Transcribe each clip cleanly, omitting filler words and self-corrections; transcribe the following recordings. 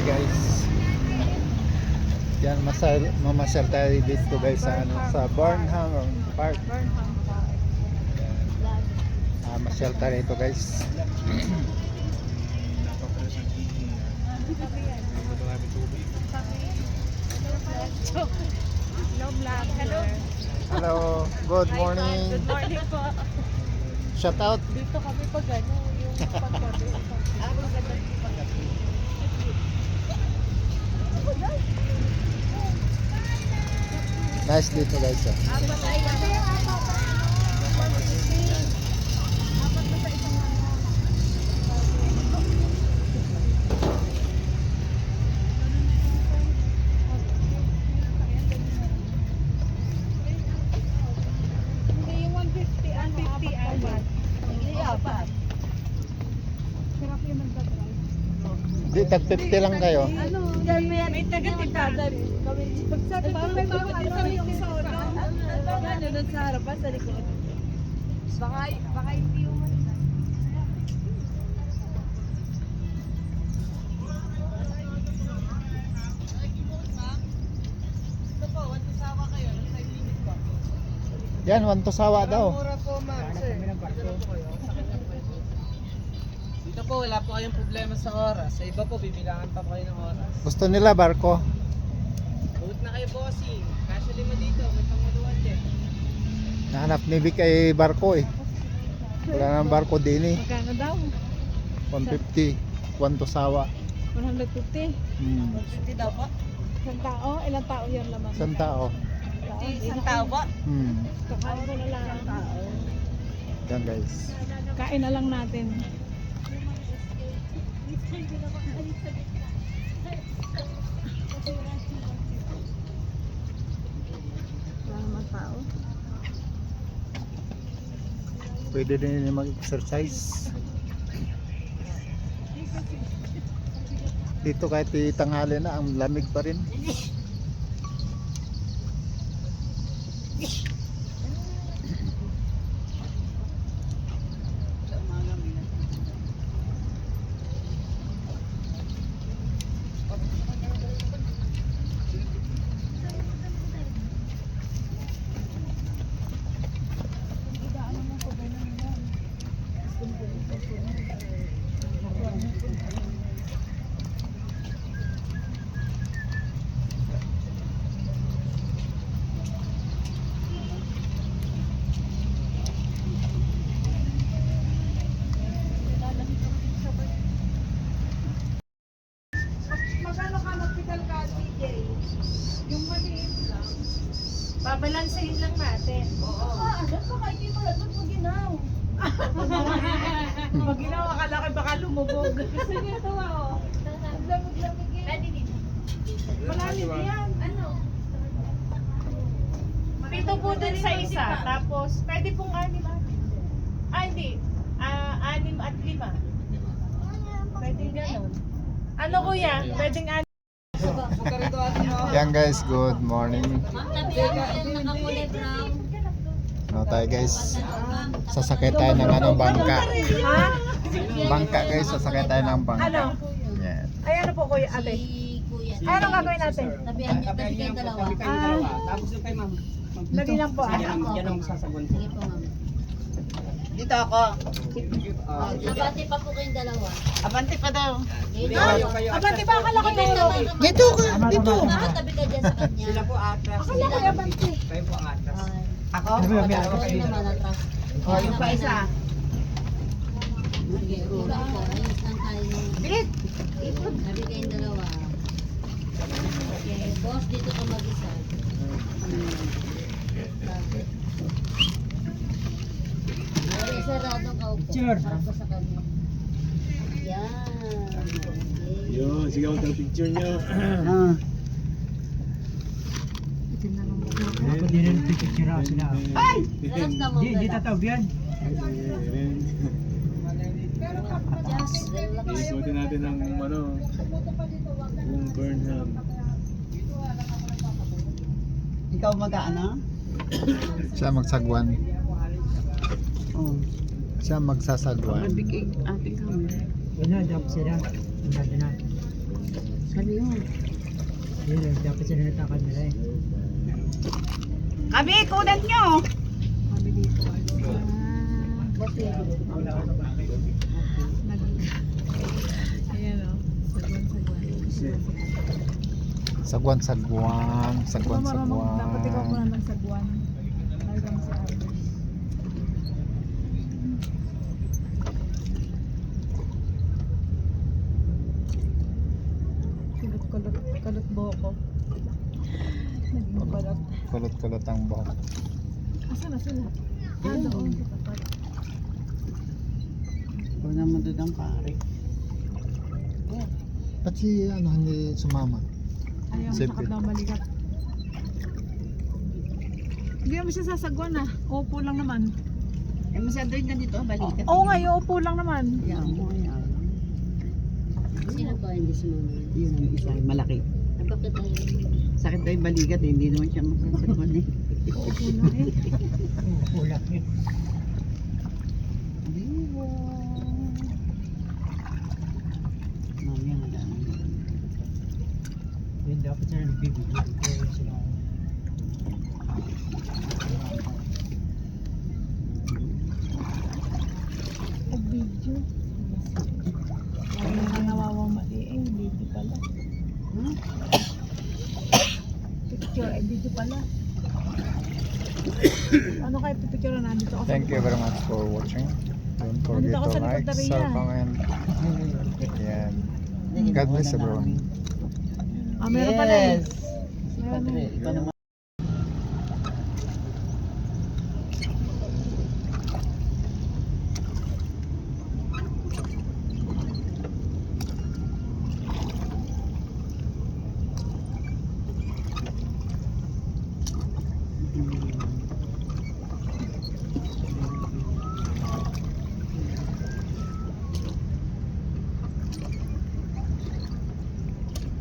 guys. Yan, mamasyal tayo dito guys sa ano, sa Burnham Park. Masyal tayo dito guys. Hello, good morning. Good morning po. Shout out. Dito kami pag ano, yung paggabi. Magandang paggabi. Nice dito guys. Di, tag 50 lang kayo. Ano? May taga-tipadan. Pagsabi ko may mga yung sa ulo. Ano doon sa harapan, sa likod. Baka hindi yung Yan, wantosawa daw. Mura po, ma'am, sir. Dito po, wala po kayong problema sa oras. Sa iba po, bibilangan pa po kayo ng oras. Gusto nila barko. Buot na kayo, bossing. Kasya lima dito, may panguluan din. Nahanap ni Vic ay barko eh. Wala nang barko din eh. magkano daw? 150. Wantosawa. 150. 150 daw po? Isang tao? Ilang tao yung laman? Isang tao. Isang tao po? Kakain ko na lang ang tao. Yan guys. Kain na lang natin. Wala naman tao. Pwede din mag-exercise. Dito kahit tanghali na, ang lamig pa rin. Magkano ka mag-pedal ka, DJ? Yung maliit lang. Babalansahin lang natin. Oo. Alam ko, kahit hindi mo lang ito ginaw. Pag ginaw, akala ko baka lumubog. Gusto niyo ito ako. Lamig-lamig yan. Pwede dito. Malalim yan. Ano? Pito po dun sa isa. Tapos, pwede pong 6 hindi. 6 at 5. Pwede gano'n. Ano kuya? Pwedeng Yan guys, good morning. Ano tayo guys? Sasakay tayo ng ano, bangka. Bangka guys, sasakay tayo ng bangka. Ano? Yan. Ay, ano po kuya, ate? Ay, anong gagawin natin? Tabihan niyo dalawa. Tapos yung kay ma'am. Lagi lang po. Yan ang sasagon po. Sige po, ma'am. Dito ako. Abante pa po kayong dalawa. Abante pa daw. Dito. Abante ba? Akala ko Dito. Dito ka. Dito. Nakatabi ka dyan sa kanya. Sila po atras. Akala ko abante. Kayo po atras. Ay. Ako? Ako yun naman atras. Oh, yung pa isa. Sige, dito ako. Ayos lang tayo. Bilit. Tabi kayong dalawa. Okay, boss, dito ka mag-isa. Ay, sarado ka upo. Harap ka sa kanya. Yan. Okay. Yun, sige ang picture niyo. Ako din rin picture sila. Ay! Relax na mo. Di tataw yan. Just relax. Isuotin natin ang ano, buong Burnham. Ikaw mag-ano? Siya magsagwan. Oh. Siya magsasagwan. Ating kami. Ano, job sila. Nandun na. Ano yun? Yun, dapat sila natakad nila eh. Kami, kunan nyo. Sagwan. Dapat ikaw muna ng sagwan. Hanggang sa amin. Kulot buhok ko. Naging kulot. Kulot-kulot ang buhok. Asa na sila? Doon sa tapat. Huwag naman doon ang pare. Ba't si ano hindi sumama? Ayaw Siyempre. masakit daw maligat. Hindi naman siya sasagwan ah. Upo lang naman. Eh, masyado yung ganito, balikat. Oo nga, upo lang naman. Yan mo, yan. Sino po hindi sumama? Yun ang isa, malaki. Bakit tayo? Sakit daw yung balikat eh, hindi naman siya masasagwan eh. Upo lang eh. Kulak eh. Bibo. Mami, ang dami. Yun, dapat sila nagbibigay. Kaya sila. Video. Wala kang nawawang mali eh. Video pala. Hmm? Picture ay video pala. Ano kayo pipicture na nandito ako? Thank you very much for watching. Don't forget Nandito ako to sa likod like, na rin share, yan. comment. Yan. God bless everyone. Ah, meron pala eh. Yes. Meron Padre, eh. ikaw naman.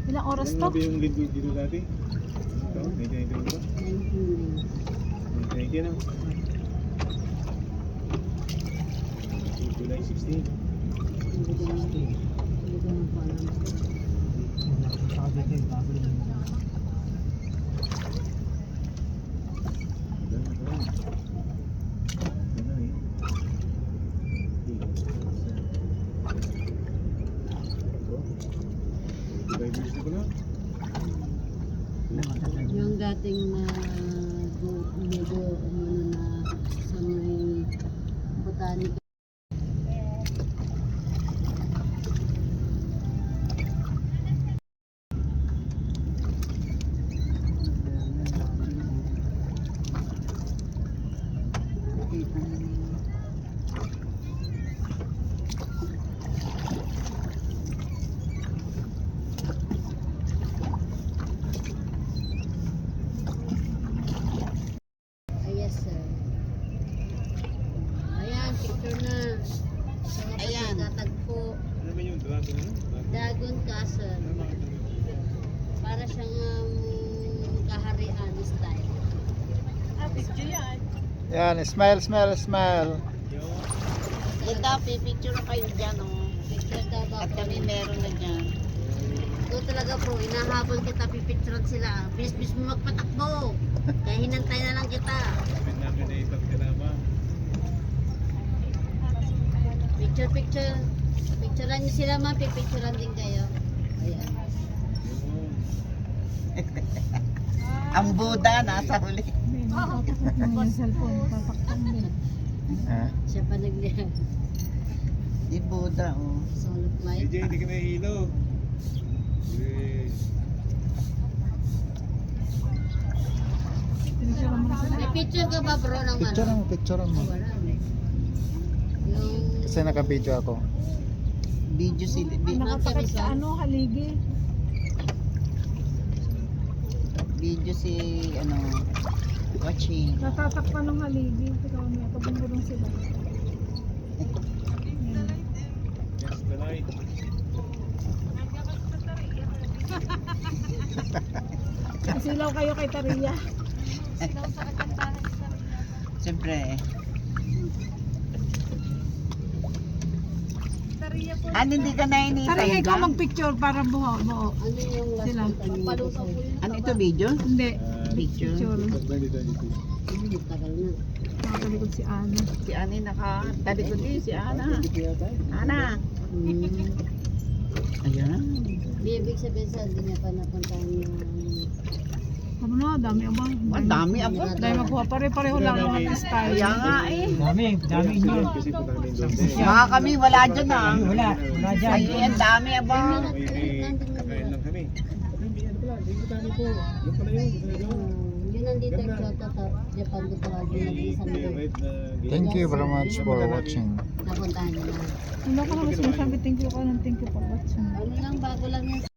Ilang oras to? Ano ba yung lead dito dati? Ito, 1991 ba? 1990 na. July 16. Nakakagad yun, bago yun. Yung dating na medyo na sa may botanic. Yes, sir. Ayan, picture na. Ayan. Tatagpo. Ano ba yung dragon? Dragon Castle. Para siyang kaharian style. Ah, video yan. Yan, smile. Ganda, pipicture kayo dyan oh. Picture daw ba? At kami meron na dyan. Ito talaga bro, inahabol kita, pipicturean sila. Bis mo magpatakbo. Kaya hinantay na lang kita. Sabi namin na itang kinama. Picture. Picturean niyo sila ma, pipicturean din kayo. Ayan. Ang Buddha nasa huli. May natatakot mo yung cellphone. Tatakpan din. Ha? Siya pa naglihan. Di Buddha oh. Solo flight. DJ, hindi ka nahihilo. Pinicture mo na sila. May picture ka ba bro ng ano? Picturean mo. Wala. Yung Kasi naka-video ako. Video sila. Nakatakit sa ano, haligi. Video si ano watching. Natatakpan ng haligi. Ikaw niya, kabunggulong sila. Yes, the light. Silaw kayo kay Taria. Siyempre Maria po. Hindi ka na Tara, ikaw mag-picture para buo. Ano yung last Sila. Ano ito, video? Hindi. Picture. Picture. 2022. Tagal na. Nakakalikod si Ana. Si Ani nakatalikod din, si Ana. Ana. Ayan. Di ibig sabihin sa hindi niya pa napuntahan yung... Ano na, dami abang. Ang dami ako. Dahil makuha, pare-pareho lang ang mga style. Kaya nga eh. Dami nyo. Kasi punta kami doon. Mga kami wala dyan ah. Wala dyan. Ay, ang dami abang. Kakain lang kami. Ano pala, hindi kami po. Yung pala yun. Yun nandito yung Kyoto to. Japan ko pa yung nag-isang Thank you very much for watching. napuntahan niya na. Wala ka naman sinasabi, thank you ka ng thank you for watching. Ano lang, bago lang yan.